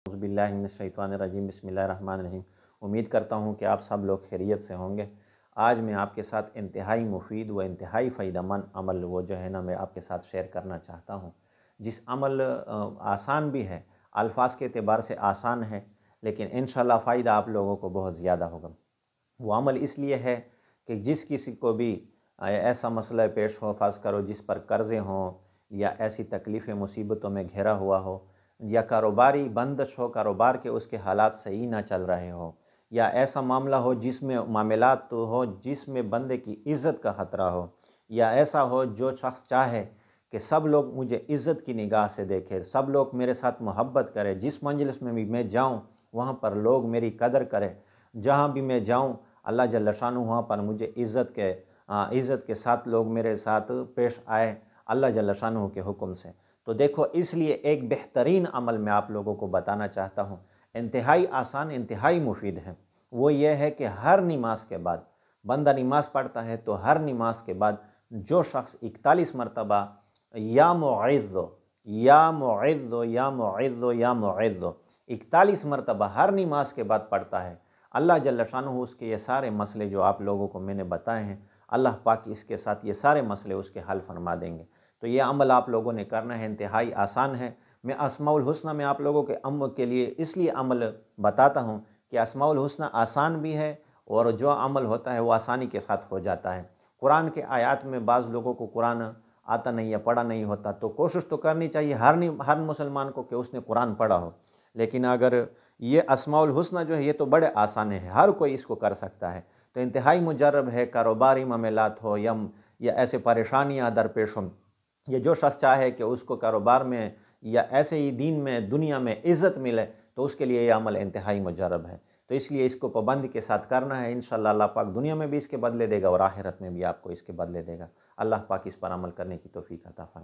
औज़ुबिल्लाहिमिनश्शैतानिर्रजीम बिस्मिल्लाहिर्रहमानिर्रहीम। उम्मीद करता हूँ कि आप सब लोग खैरियत से होंगे। आज मैं आपके साथ इंतहाई मुफीद व इंतहाई फ़ायदेमंद अमल वो जो है ना मैं आपके साथ शेयर करना चाहता हूँ। जिस अमल आसान भी है, अल्फाज के एतबार से आसान है, लेकिन इंशाअल्लाह फ़ायदा आप लोगों को बहुत ज़्यादा होगा। वो अमल इसलिए है कि जिस किसी को भी ऐसा मसला पेश हो, फ़र्ज़ करो जिस पर कर्ज़े हों या ऐसी तकलीफ़ें मुसीबतों में घिरा हुआ हो, या कारोबारी बंदिश हो, कारोबार के उसके हालात सही ना चल रहे हो, या ऐसा मामला हो जिसमें मामलात तो हो जिसमें बंदे की इज़्ज़त का ख़तरा हो, या ऐसा हो जो शख्स चाहे कि सब लोग मुझे इज़्ज़त की निगाह से देखें, सब लोग मेरे साथ मोहब्बत करें, जिस मंजिल में भी मैं जाऊँ वहाँ पर लोग मेरी कदर करें, जहाँ भी मैं जाऊँ अल्लाह जल्ल शानु वहाँ पर मुझे इज़्ज़त के साथ लोग मेरे साथ पेश आए अल्लाह जल्ल शानु के हुक्म से। तो देखो, इसलिए एक बेहतरीन अमल मैं आप लोगों को बताना चाहता हूँ, इंतहाई आसान, इंतहाई मुफीद है। वो ये है कि हर नमाज के बाद बंदा नमाज पढ़ता है तो हर नमाज के बाद जो शख्स 41 मरतबा या मुइज़्ज़ो या मुइज़्ज़ो या मुइज़्ज़ो या मुइज़्ज़ो 41 मरतबा हर नमाज के बाद पढ़ता है, अल्लाह जल्ल शानुहू उसके ये सारे मसले जो आप लोगों को मैंने बताए हैं, अल्लाह पाक इसके साथ ये सारे मसले उसके हल फरमा देंगे। तो ये अमल आप लोगों ने करना है, इंतहाई आसान है। मैं अस्माउल हुस्ना में आप लोगों के लिए इसलिए अमल बताता हूँ कि अस्माउल हुस्ना आसान भी है और जो अमल होता है वो आसानी के साथ हो जाता है। कुरान के आयात में बाज़ लोगों को कुरान आता नहीं या पढ़ा नहीं होता, तो कोशिश तो करनी चाहिए हर मुसलमान को कि उसने कुरान पढ़ा हो। लेकिन अगर ये अस्माउल हुस्ना जो है ये तो बड़े आसान है, हर कोई इसको कर सकता है। तो इंतहाई मुजर्रब है, कारोबारी मामलात हो या ऐसे परेशानियाँ दरपेश हों, ये जो शख्स चाहे कि उसको कारोबार में या ऐसे ही दीन में दुनिया में इज़्ज़त मिले, तो उसके लिए ये अमल इंतहाई मुजर्रब है। तो इसलिए इसको पाबंदी के साथ करना है। इंशाअल्लाह अल्लाह पाक दुनिया में भी इसके बदले देगा और आखिरत में भी आपको इसके बदले देगा। अल्लाह पाक इस पर अमल करने की तौफीक अता फरमाए।